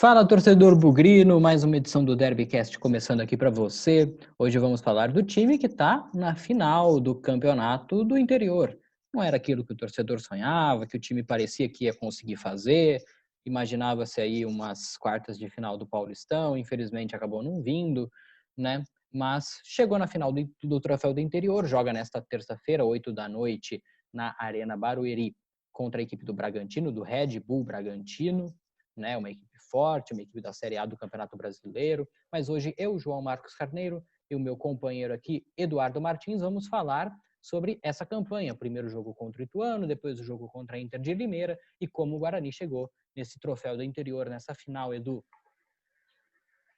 Fala, torcedor bugrino, mais uma edição do Derbycast começando aqui para você. Hoje vamos falar do time que está na final do campeonato do interior. Não era aquilo que o torcedor sonhava, que o time parecia que ia conseguir fazer. Imaginava-se aí umas quartas de final do Paulistão, infelizmente acabou não vindo, né? Mas chegou na final do Troféu do Interior, joga nesta terça-feira, 8 da noite, na Arena Barueri, contra a equipe do Bragantino, do Red Bull Bragantino, né? Uma equipe forte, uma equipe da Série A do Campeonato Brasileiro. Mas hoje eu, João Marcos Carneiro, e o meu companheiro aqui, Eduardo Martins, vamos falar sobre essa campanha. Primeiro jogo contra o Ituano, depois o jogo contra a Inter de Limeira e como o Guarani chegou nesse troféu do interior, nessa final, Edu.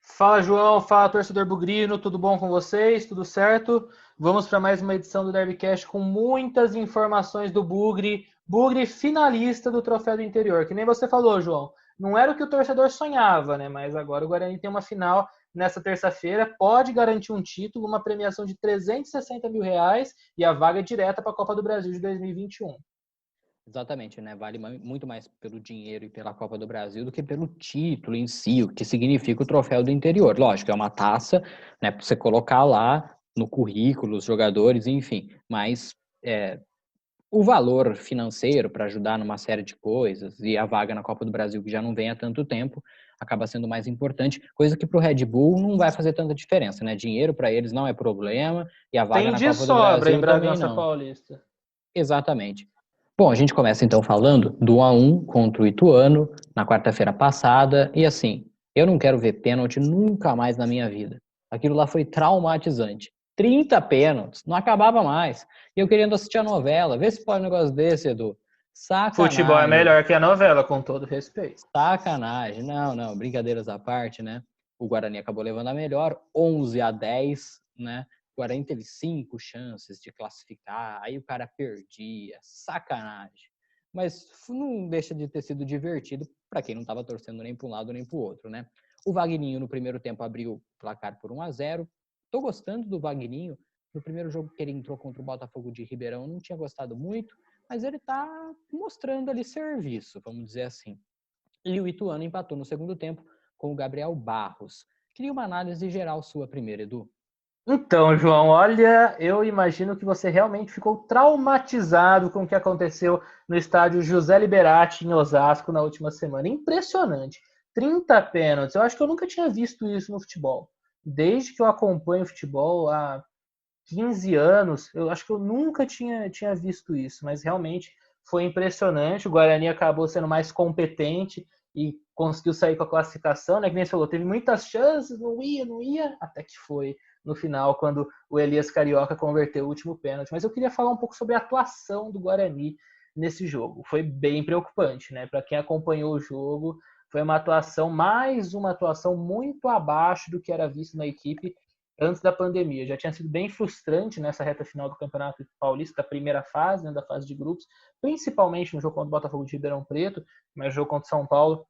Fala, João. Fala, torcedor bugrino. Tudo bom com vocês? Tudo certo? Vamos para mais uma edição do Derbycast com muitas informações do Bugre. Bugre finalista do Troféu do Interior. Que nem você falou, João. Não era o que o torcedor sonhava, né? Mas agora o Guarani tem uma final nessa terça-feira. Pode garantir um título, uma premiação de R$360 mil e a vaga direta para a Copa do Brasil de 2021. Exatamente, né? Vale muito mais pelo dinheiro e pela Copa do Brasil do que pelo título em si, o que significa o troféu do interior. Lógico, é uma taça, né, para você colocar lá no currículo, os jogadores, enfim, mas o valor financeiro para ajudar numa série de coisas e a vaga na Copa do Brasil, que já não vem há tanto tempo, acaba sendo mais importante, coisa que para o Red Bull não vai fazer tanta diferença, né? Dinheiro para eles não é problema e a vaga Tem na de Copa do sobra em Brasil também Bragança não. Paulista. Exatamente. Bom, a gente começa então falando do 1-1 contra o Ituano na quarta-feira passada. E assim, eu não quero ver pênalti nunca mais na minha vida. Aquilo lá foi traumatizante. 30 pênaltis, não acabava mais. E eu querendo assistir a novela. Vê se pode um negócio desse, Edu. Futebol é Sacanagem. melhor que a novela, com todo respeito. Sacanagem. Não, brincadeiras à parte, né? O Guarani acabou levando a melhor, 11-10, né? O Guarani teve 5 chances de classificar, aí o cara perdia, sacanagem. Mas não deixa de ter sido divertido para quem não estava torcendo nem para um lado nem para o outro, né? O Vagninho no primeiro tempo abriu o placar por 1-0. Tô gostando do Vagninho. No primeiro jogo que ele entrou contra o Botafogo de Ribeirão, não tinha gostado muito, mas ele tá mostrando ali serviço, vamos dizer assim. E o Ituano empatou no segundo tempo com o Gabriel Barros. Queria uma análise geral sua primeiro, Edu. Então, João, olha, eu imagino que você realmente ficou traumatizado com o que aconteceu no estádio José Liberati, em Osasco, na última semana. Impressionante. 30 pênaltis. Eu acho que eu nunca tinha visto isso no futebol. Desde que eu acompanho futebol há 15 anos, eu acho que eu nunca tinha visto isso, mas realmente foi impressionante. O Guarani acabou sendo mais competente e conseguiu sair com a classificação, né? Que nem você falou, teve muitas chances, não ia, até que foi no final, quando o Elias Carioca converteu o último pênalti. Mas eu queria falar um pouco sobre a atuação do Guarani nesse jogo. Foi bem preocupante, né? Para quem acompanhou o jogo, foi mais uma atuação muito abaixo do que era visto na equipe antes da pandemia. Já tinha sido bem frustrante nessa reta final do Campeonato Paulista, da primeira fase, né, da fase de grupos, principalmente no jogo contra o Botafogo de Ribeirão Preto, mas no jogo contra o São Paulo,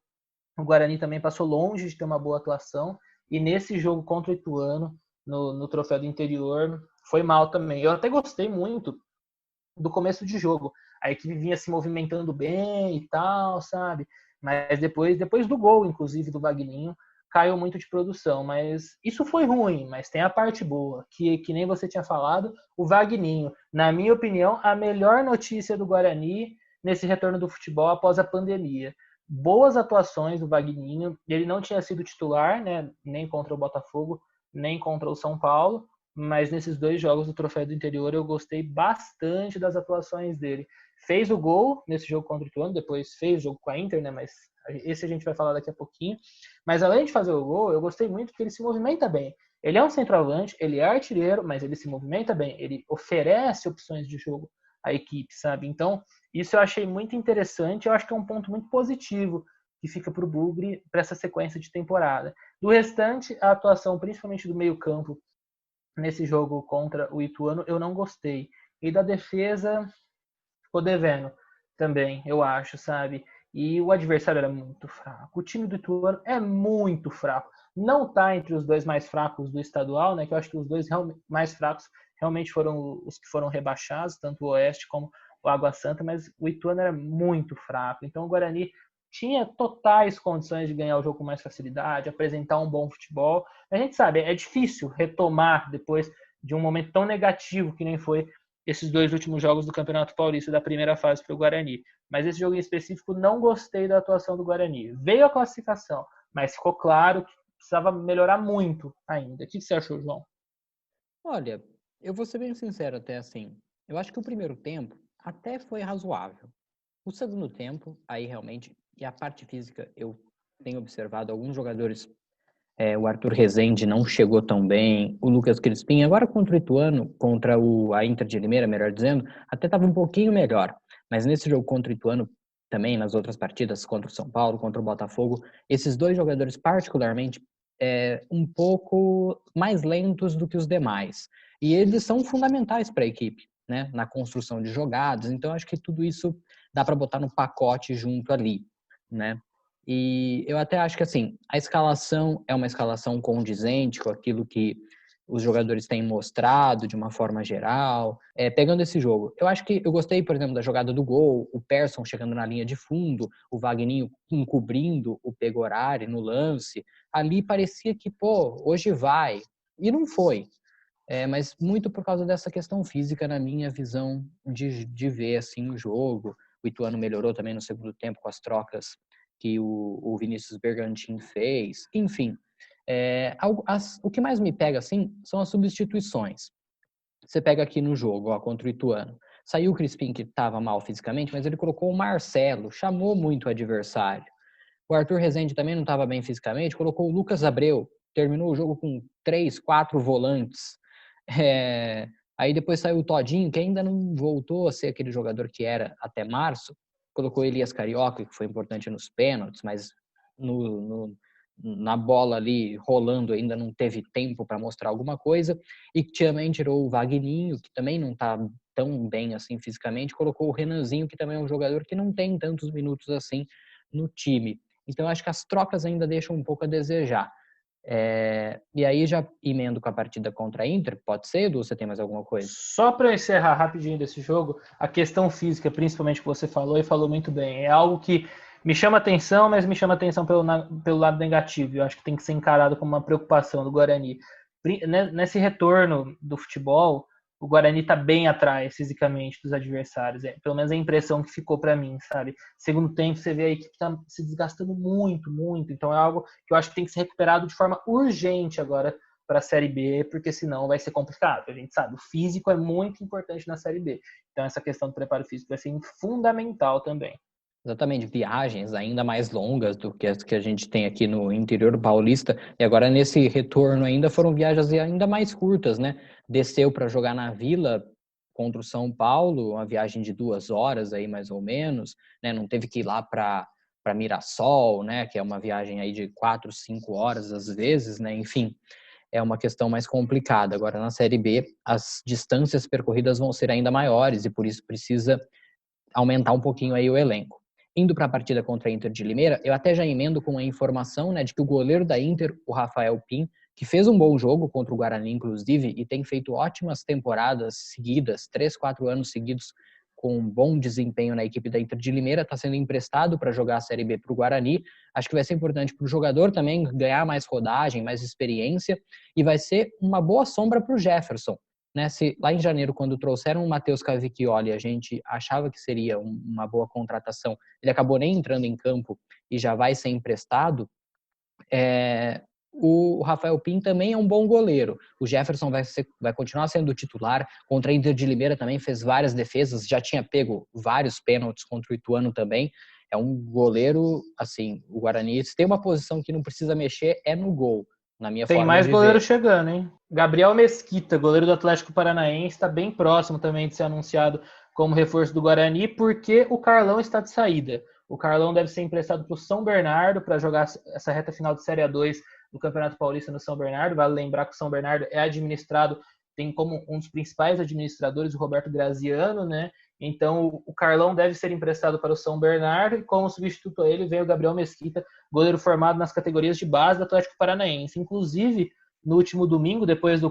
o Guarani também passou longe de ter uma boa atuação, e nesse jogo contra o Ituano, no Troféu do Interior, foi mal também. Eu até gostei muito do começo de jogo. A equipe vinha se movimentando bem e tal, sabe? Mas depois do gol, inclusive, do Vagninho, caiu muito de produção. Mas isso foi ruim, mas tem a parte boa, que nem você tinha falado, o Vagninho. Na minha opinião, a melhor notícia do Guarani nesse retorno do futebol após a pandemia. Boas atuações do Vagninho. Ele não tinha sido titular, né? Nem contra o Botafogo, nem contra o São Paulo, mas nesses 2 jogos do Troféu do Interior eu gostei bastante das atuações dele. Fez o gol nesse jogo contra o Ituano, depois fez o jogo com a Inter, né? Mas esse a gente vai falar daqui a pouquinho. Mas além de fazer o gol, eu gostei muito que ele se movimenta bem. Ele é um centroavante, ele é artilheiro, mas ele se movimenta bem, ele oferece opções de jogo à equipe, sabe? Então, isso eu achei muito interessante, eu acho que é um ponto muito positivo que fica para o Bugre para essa sequência de temporada. Do restante, a atuação, principalmente do meio-campo, nesse jogo contra o Ituano, eu não gostei. E da defesa, ficou devendo também, eu acho, sabe? E o adversário era muito fraco. O time do Ituano é muito fraco. Não tá entre os 2 mais fracos do estadual, né? Que eu acho que os 2 mais fracos realmente foram os que foram rebaixados, tanto o Oeste como o Água Santa, mas o Ituano era muito fraco. Então o Guarani tinha totais condições de ganhar o jogo com mais facilidade, apresentar um bom futebol. A gente sabe, é difícil retomar depois de um momento tão negativo que nem foi esses 2 últimos jogos do Campeonato Paulista da primeira fase para o Guarani. Mas esse jogo em específico, não gostei da atuação do Guarani. Veio a classificação, mas ficou claro que precisava melhorar muito ainda. O que você achou, João? Olha, eu vou ser bem sincero até assim. Eu acho que o primeiro tempo até foi razoável. O segundo tempo, aí realmente, e a parte física, eu tenho observado alguns jogadores, o Arthur Rezende não chegou tão bem, o Lucas Crispim, agora contra o Ituano, contra a Inter de Limeira, melhor dizendo, até estava um pouquinho melhor. Mas nesse jogo contra o Ituano, também nas outras partidas, contra o São Paulo, contra o Botafogo, esses 2 jogadores particularmente, um pouco mais lentos do que os demais. E eles são fundamentais para a equipe, né, na construção de jogadas. Então, acho que tudo isso dá para botar no pacote junto ali, né? E eu até acho que, assim, a escalação é uma escalação condizente com aquilo que os jogadores têm mostrado de uma forma geral. Pegando esse jogo, eu acho que eu gostei, por exemplo, da jogada do gol, o Persson chegando na linha de fundo, o Wagninho encobrindo o Pegorari no lance. Ali parecia que, pô, hoje vai. E não foi. Mas muito por causa dessa questão física, na minha visão de ver assim o jogo. O Ituano melhorou também no segundo tempo com as trocas que o Vinícius Bergantin fez. Enfim, o que mais me pega assim são as substituições. Você pega aqui no jogo, ó, contra o Ituano. Saiu o Crispim, que estava mal fisicamente, mas ele colocou o Marcelo, chamou muito o adversário. O Arthur Rezende também não estava bem fisicamente, colocou o Lucas Abreu, terminou o jogo com 3, 4 volantes. Aí depois saiu o Todinho, que ainda não voltou a ser aquele jogador que era até março. Colocou Elias Carioca, que foi importante nos pênaltis, mas na bola ali rolando ainda não teve tempo para mostrar alguma coisa. E também tirou o Wagninho, que também não está tão bem assim fisicamente. Colocou o Renanzinho, que também é um jogador que não tem tantos minutos assim no time. Então, acho que as trocas ainda deixam um pouco a desejar. E aí já emendo com a partida contra a Inter, pode ser, Edu? Você tem mais alguma coisa? Só para encerrar rapidinho desse jogo, a questão física, principalmente que você falou e falou muito bem, é algo que me chama atenção, mas me chama atenção pelo lado negativo. Eu acho que tem que ser encarado como uma preocupação do Guarani. Nesse retorno do futebol, o Guarani está bem atrás fisicamente dos adversários. Pelo menos a impressão que ficou para mim, sabe? Segundo tempo, você vê a equipe está se desgastando muito, muito. Então é algo que eu acho que tem que ser recuperado de forma urgente agora para a Série B, porque senão vai ser complicado. A gente sabe, o físico é muito importante na Série B. Então essa questão do preparo físico vai ser fundamental também. Exatamente, viagens ainda mais longas do que as que a gente tem aqui no interior paulista. E agora nesse retorno ainda foram viagens ainda mais curtas, né? Desceu para jogar na Vila contra o São Paulo, uma viagem de 2 horas aí mais ou menos, né? Não teve que ir lá para Mirassol, né? Que é uma viagem aí de 4, 5 horas às vezes, né? Enfim, é uma questão mais complicada. Agora na Série B, as distâncias percorridas vão ser ainda maiores e por isso precisa aumentar um pouquinho aí o elenco. Indo para a partida contra a Inter de Limeira, eu até já emendo com a informação, né, de que o goleiro da Inter, o Rafael Pim, que fez um bom jogo contra o Guarani, inclusive, e tem feito ótimas temporadas seguidas, 3, 4 anos seguidos, com um bom desempenho na equipe da Inter de Limeira, está sendo emprestado para jogar a Série B para o Guarani. Acho que vai ser importante para o jogador também ganhar mais rodagem, mais experiência, e vai ser uma boa sombra para o Jefferson. Né, se lá em janeiro, quando trouxeram o Matheus Cavicchioli, a gente achava que seria uma boa contratação, ele acabou nem entrando em campo e já vai ser emprestado, o Rafael Pim também é um bom goleiro. O Jefferson vai continuar sendo titular. Contra a Inter de Limeira também fez várias defesas, já tinha pego vários pênaltis contra o Ituano também. É um goleiro, assim, o Guarani, se tem uma posição que não precisa mexer, é no gol. Na minha Tem forma mais de goleiro ver. chegando, hein? Gabriel Mesquita, goleiro do Atlético Paranaense, está bem próximo também de ser anunciado como reforço do Guarani, porque o Carlão está de saída. O Carlão deve ser emprestado para o São Bernardo para jogar essa reta final de Série A2 do Campeonato Paulista no São Bernardo. Vale lembrar que o São Bernardo é administrado, tem como um dos principais administradores o Roberto Graziano, né? Então o Carlão deve ser emprestado para o São Bernardo e como substituto a ele vem o Gabriel Mesquita, goleiro formado nas categorias de base do Atlético Paranaense. Inclusive, no último domingo, depois do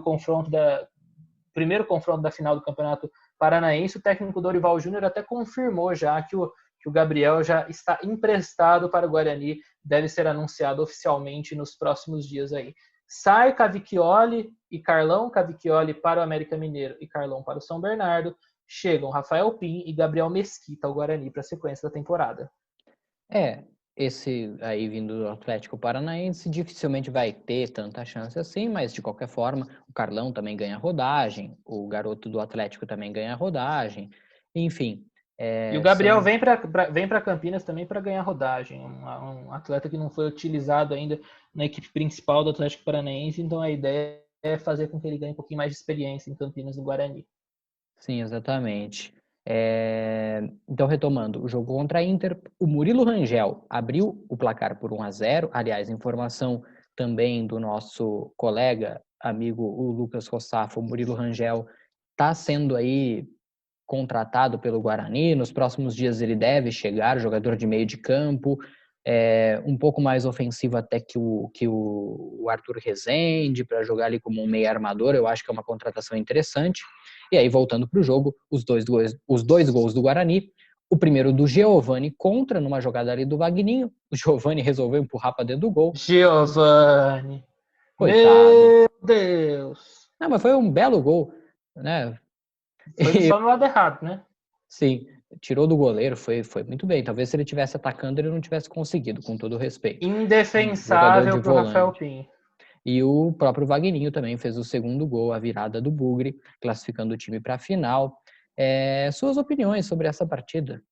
primeiro confronto da final do Campeonato Paranaense, o técnico Dorival Júnior até confirmou já que o que o Gabriel já está emprestado para o Guarani, deve ser anunciado oficialmente nos próximos dias aí. Sai Cavicchioli e Carlão, Cavicchioli para o América Mineiro e Carlão para o São Bernardo. Chegam Rafael Pim e Gabriel Mesquita ao Guarani para a sequência da temporada. Esse aí vindo do Atlético Paranaense dificilmente vai ter tanta chance assim, mas de qualquer forma, o Carlão também ganha rodagem, o garoto do Atlético também ganha rodagem, enfim. E o Gabriel vem para Campinas também para ganhar rodagem, um atleta que não foi utilizado ainda na equipe principal do Atlético Paranaense, então a ideia é fazer com que ele ganhe um pouquinho mais de experiência em Campinas, no Guarani. Sim, exatamente. Então, retomando, o jogo contra a Inter, o Murilo Rangel abriu o placar por 1-0. Aliás, informação também do nosso colega, amigo, o Lucas Rossafo, o Murilo Rangel está sendo aí contratado pelo Guarani. Nos próximos dias ele deve chegar, jogador de meio de campo, um pouco mais ofensivo até que o Arthur Rezende, para jogar ali como um meio armador. Eu acho que é uma contratação interessante. E aí, voltando para o jogo, os dois gols do Guarani. O primeiro do Giovani contra, numa jogada ali do Vagninho. O Giovani resolveu empurrar para dentro do gol. Giovani! Coitado. Meu Deus! Não, mas foi um belo gol, né? Foi só no lado errado, né? Sim, tirou do goleiro, foi muito bem. Talvez se ele tivesse atacando, ele não tivesse conseguido, com todo o respeito. Indefensável para o Rafael Pim. E o próprio Vagninho também fez o segundo gol, a virada do Bugre, classificando o time para a final. Suas opiniões sobre essa partida?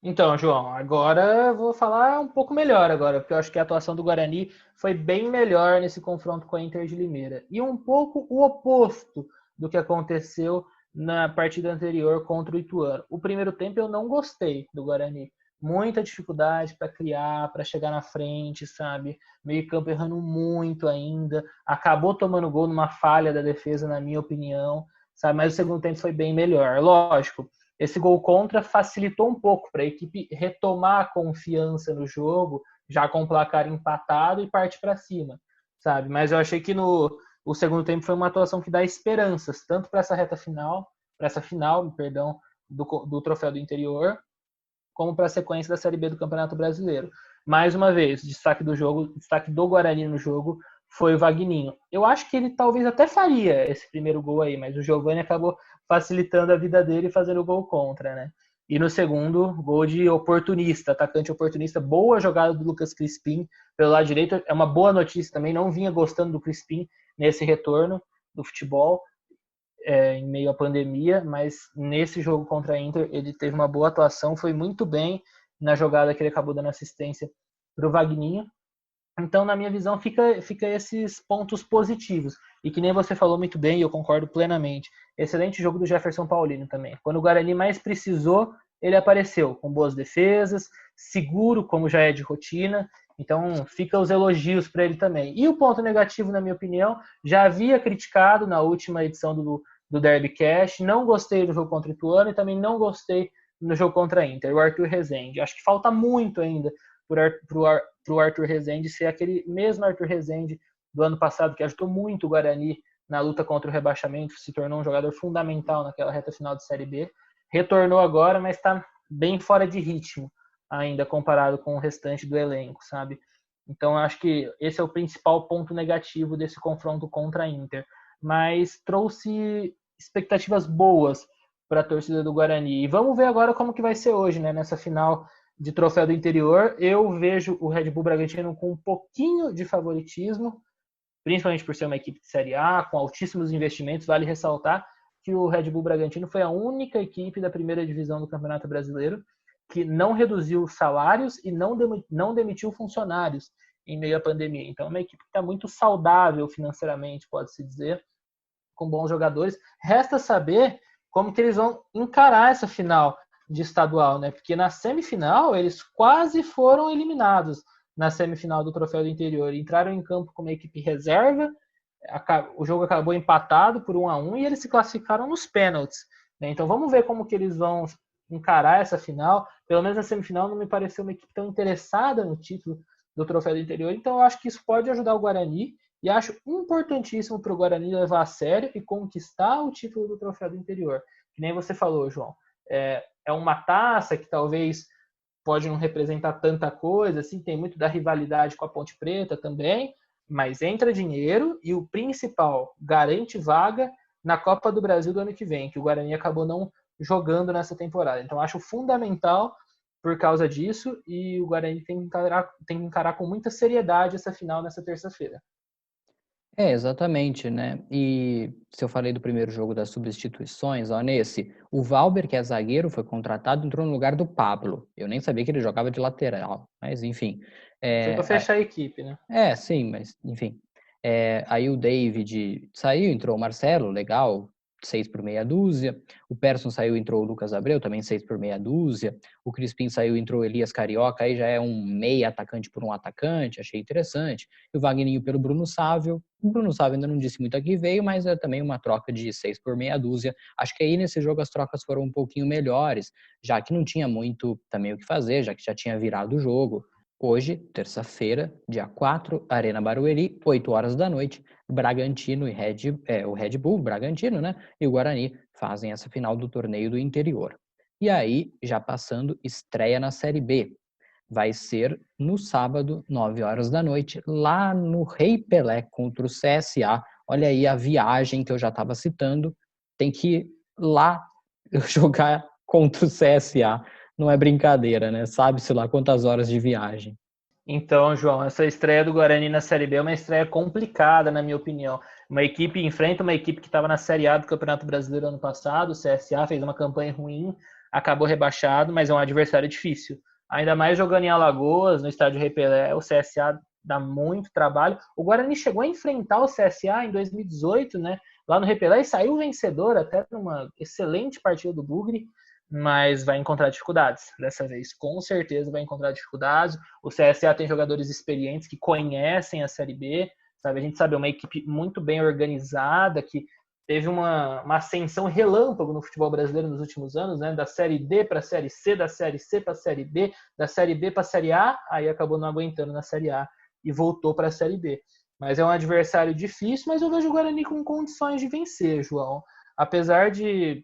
Então, João, agora eu vou falar um pouco melhor agora, porque eu acho que a atuação do Guarani foi bem melhor nesse confronto com a Inter de Limeira. E um pouco o oposto do que aconteceu na partida anterior contra o Ituano. O primeiro tempo eu não gostei do Guarani. Muita dificuldade para criar, para chegar na frente, sabe? Meio campo errando muito ainda. Acabou tomando gol numa falha da defesa, na minha opinião, sabe? Mas o segundo tempo foi bem melhor. Lógico, esse gol contra facilitou um pouco para a equipe retomar a confiança no jogo, já com o placar empatado e parte para cima, sabe? Mas eu achei que o segundo tempo foi uma atuação que dá esperanças, tanto para essa final, do Troféu do Interior, como para a sequência da Série B do Campeonato Brasileiro. Mais uma vez, destaque do Guarani no jogo foi o Vagninho. Eu acho que ele talvez até faria esse primeiro gol aí, mas o Giovani acabou facilitando a vida dele e fazendo o gol contra, né? E no segundo, gol de oportunista, atacante oportunista, boa jogada do Lucas Crispim pelo lado direito. É uma boa notícia também, não vinha gostando do Crispim nesse retorno do futebol, em meio à pandemia, mas nesse jogo contra a Inter ele teve uma boa atuação, foi muito bem na jogada que ele acabou dando assistência para o Vagninho. Então, na minha visão, fica esses pontos positivos. E que nem você falou muito bem, e eu concordo plenamente. Excelente jogo do Jefferson Paulino também. Quando o Guarani mais precisou, ele apareceu com boas defesas, seguro, como já é de rotina. Então, fica os elogios para ele também. E o ponto negativo, na minha opinião, já havia criticado na última edição do Derbycast. Não gostei do jogo contra o Ituano e também não gostei no jogo contra a Inter, o Arthur Rezende. Acho que falta muito ainda para o Arthur Rezende ser aquele mesmo Arthur Rezende do ano passado, que ajudou muito o Guarani na luta contra o rebaixamento, se tornou um jogador fundamental naquela reta final de Série B. Retornou agora, mas está bem fora de ritmo ainda comparado com o restante do elenco, sabe? Então, acho que esse é o principal ponto negativo desse confronto contra a Inter. Mas trouxe expectativas boas para a torcida do Guarani. E vamos ver agora como que vai ser hoje, né? Nessa final de Troféu do Interior, eu vejo o Red Bull Bragantino com um pouquinho de favoritismo, principalmente por ser uma equipe de Série A, com altíssimos investimentos. Vale ressaltar que o Red Bull Bragantino foi a única equipe da primeira divisão do Campeonato Brasileiro que não reduziu salários e não demitiu funcionários em meio à pandemia. Então, é uma equipe que está muito saudável financeiramente, pode-se dizer, com bons jogadores. Resta saber como que eles vão encarar essa final de estadual, né? Porque na semifinal eles quase foram eliminados na semifinal do Troféu do Interior. Entraram em campo com uma equipe reserva, o jogo acabou empatado por 1-1 e eles se classificaram nos pênaltis, né? Então vamos ver como que eles vão encarar essa final. Pelo menos na semifinal não me pareceu uma equipe tão interessada no título do Troféu do Interior, então eu acho que isso pode ajudar o Guarani e acho importantíssimo para o Guarani levar a sério e conquistar o título do Troféu do Interior. Que nem você falou, João. É uma taça que talvez pode não representar tanta coisa, assim, tem muito da rivalidade com a Ponte Preta também, mas entra dinheiro e o principal, garante vaga na Copa do Brasil do ano que vem, que o Guarani acabou não jogando nessa temporada. Então, acho fundamental por causa disso e o Guarani tem que encarar com muita seriedade essa final nessa terça-feira. Exatamente, né? E se eu falei do primeiro jogo das substituições, ó, nesse, o Valber, que é zagueiro, foi contratado, entrou no lugar do Pablo. Eu nem sabia que ele jogava de lateral, mas enfim. Foi para fechar a equipe, né? Sim, mas enfim. Aí o David saiu, entrou o Marcelo, legal, 6 por meia dúzia. O Persson saiu, entrou o Lucas Abreu, também 6 por meia dúzia. O Crispim saiu, entrou o Elias Carioca, aí já é um meia atacante por um atacante, achei interessante. E o Wagninho pelo Bruno Sávio. O Bruno Sávio ainda não disse muito a que veio, mas é também uma troca de 6 por meia dúzia. Acho que aí nesse jogo as trocas foram um pouquinho melhores, já que não tinha muito também o que fazer, já que já tinha virado o jogo. Hoje, terça-feira, dia 4, Arena Barueri, 8 horas da noite, Bragantino e o Red Bull, Bragantino, né? E o Guarani fazem essa final do torneio do interior. E aí, já passando, estreia na Série B. Vai ser no sábado, 9 horas da noite, lá no Rei Pelé contra o CSA. Olha aí a viagem que eu já estava citando. Tem que ir lá jogar contra o CSA. Não é brincadeira, né? Sabe-se lá quantas horas de viagem. Então, João, essa estreia do Guarani na Série B é uma estreia complicada, na minha opinião. Uma equipe enfrenta uma equipe que estava na Série A do Campeonato Brasileiro ano passado, o CSA fez uma campanha ruim, acabou rebaixado, mas é um adversário difícil. Ainda mais jogando em Alagoas, no estádio Rei Pelé, o CSA dá muito trabalho. O Guarani chegou a enfrentar o CSA em 2018, né, lá no Rei Pelé, e saiu vencedor até numa excelente partida do Bugre, mas vai encontrar dificuldades dessa vez. Com certeza vai encontrar dificuldades. O CSA tem jogadores experientes que conhecem a Série B, sabe? A gente sabe, é uma equipe muito bem organizada, que teve uma ascensão relâmpago no futebol brasileiro nos últimos anos, né? Da Série D para a Série C, da Série C para a Série B, da Série B para a Série A, aí acabou não aguentando na Série A e voltou para a Série B. Mas é um adversário difícil, mas eu vejo o Guarani com condições de vencer, João. Apesar de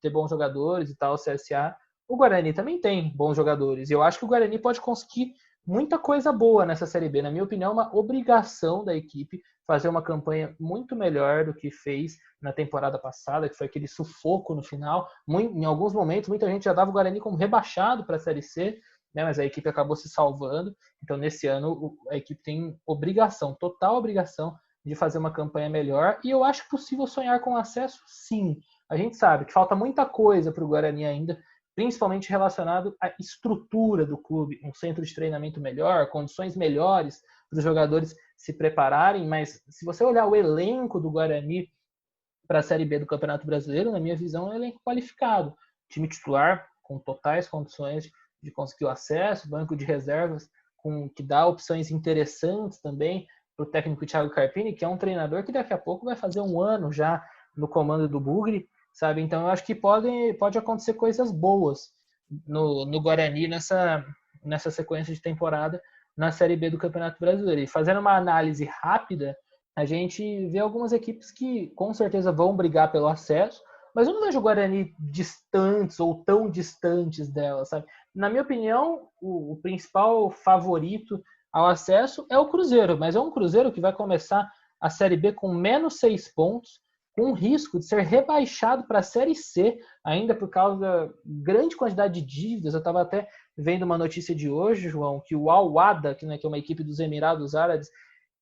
ter bons jogadores e tal, o CSA, o Guarani também tem bons jogadores. E eu acho que o Guarani pode conseguir muita coisa boa nessa Série B. Na minha opinião, é uma obrigação da equipe fazer uma campanha muito melhor do que fez na temporada passada, que foi aquele sufoco no final. Em alguns momentos, muita gente já dava o Guarani como rebaixado para a Série C, né, mas a equipe acabou se salvando. Então, nesse ano, a equipe tem obrigação, total obrigação, de fazer uma campanha melhor. E eu acho possível sonhar com acesso, sim. A gente sabe que falta muita coisa para o Guarani ainda, principalmente relacionado à estrutura do clube, um centro de treinamento melhor, condições melhores para os jogadores se prepararem, mas se você olhar o elenco do Guarani para a Série B do Campeonato Brasileiro, na minha visão, é um elenco qualificado. Time titular com totais condições de conseguir o acesso, banco de reservas que dá opções interessantes também para o técnico Thiago Carpini, que é um treinador que daqui a pouco vai fazer um ano já no comando do Bugre, sabe? Então eu acho que pode acontecer coisas boas no Guarani nessa sequência de temporada na Série B do Campeonato Brasileiro. E fazendo uma análise rápida, a gente vê algumas equipes que com certeza vão brigar pelo acesso, mas eu não vejo o Guarani distantes ou tão distantes dela, sabe? Na minha opinião, o principal favorito ao acesso é o Cruzeiro, mas é um Cruzeiro que vai começar a Série B com menos 6 pontos, com risco de ser rebaixado para a Série C, ainda por causa da grande quantidade de dívidas. Eu estava até vendo uma notícia de hoje, João, que o Al-Wahda, que é uma equipe dos Emirados Árabes,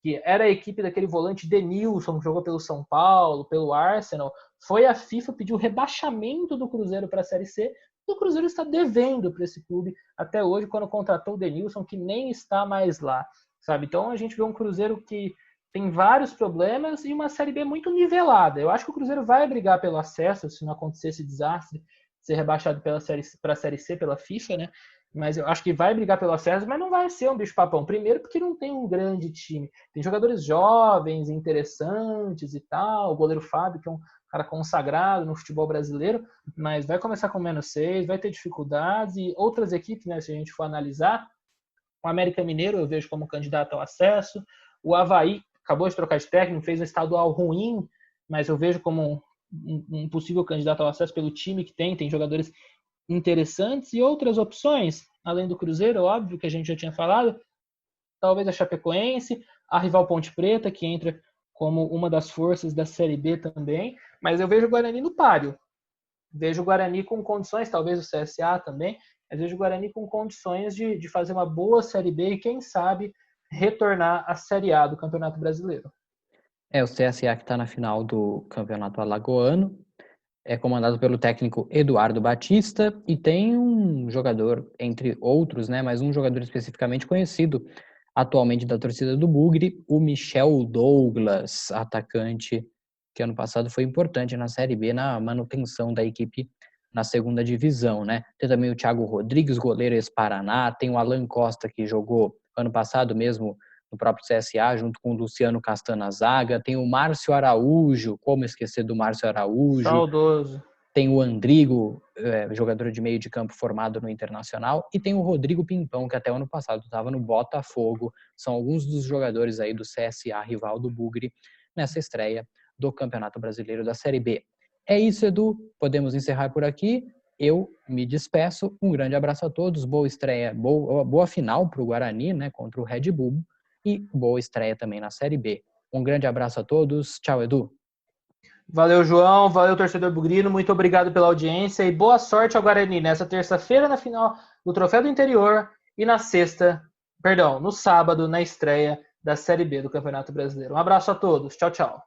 que era a equipe daquele volante Denilson, que jogou pelo São Paulo, pelo Arsenal, foi a FIFA pedir o rebaixamento do Cruzeiro para a Série C, e o Cruzeiro está devendo para esse clube até hoje, quando contratou o Denilson, que nem está mais lá, sabe? Então a gente vê um Cruzeiro que tem vários problemas e uma Série B muito nivelada. Eu acho que o Cruzeiro vai brigar pelo acesso, se não acontecer esse desastre, ser rebaixado para a Série C pela FIFA, né? Mas eu acho que vai brigar pelo acesso, mas não vai ser um bicho-papão. Primeiro porque não tem um grande time. Tem jogadores jovens, interessantes e tal. O goleiro Fábio, que é um cara consagrado no futebol brasileiro, mas vai começar com menos 6, vai ter dificuldades. E outras equipes, né, se a gente for analisar, o América Mineiro eu vejo como candidato ao acesso. O Avaí acabou de trocar de técnico, fez um estadual ruim, mas eu vejo como um possível candidato ao acesso pelo time que tem jogadores interessantes e outras opções, além do Cruzeiro, óbvio, que a gente já tinha falado, talvez a Chapecoense, a rival Ponte Preta, que entra como uma das forças da Série B também, mas eu vejo o Guarani no páreo. Vejo o Guarani com condições, talvez o CSA também, mas vejo o Guarani com condições de fazer uma boa Série B e, quem sabe, retornar à Série A do Campeonato Brasileiro. O CSA que está na final do Campeonato Alagoano, é comandado pelo técnico Eduardo Batista e tem um jogador, entre outros, né, mas um jogador especificamente conhecido atualmente da torcida do Bugre, o Michel Douglas, atacante que ano passado foi importante na Série B, na manutenção da equipe na segunda divisão, né? Tem também o Thiago Rodrigues, goleiro ex-Paraná, tem o Alan Costa, que jogou ano passado mesmo no próprio CSA, junto com o Luciano Castan na zaga, tem o Márcio Araújo, como esquecer do Márcio Araújo? Saudoso. Tem o Andrigo, jogador de meio de campo formado no Internacional, e tem o Rodrigo Pimpão, que até o ano passado estava no Botafogo. São alguns dos jogadores aí do CSA, rival do Bugre, nessa estreia do Campeonato Brasileiro da Série B. É isso, Edu. Podemos encerrar por aqui. Eu me despeço. Um grande abraço a todos. Boa estreia, boa final para o Guarani, né, contra o Red Bull. E boa estreia também na Série B. Um grande abraço a todos. Tchau, Edu. Valeu, João. Valeu, torcedor bugrino. Muito obrigado pela audiência e boa sorte ao Guarani nessa terça-feira na final do Troféu do Interior e no sábado, na estreia da Série B do Campeonato Brasileiro. Um abraço a todos. Tchau, tchau.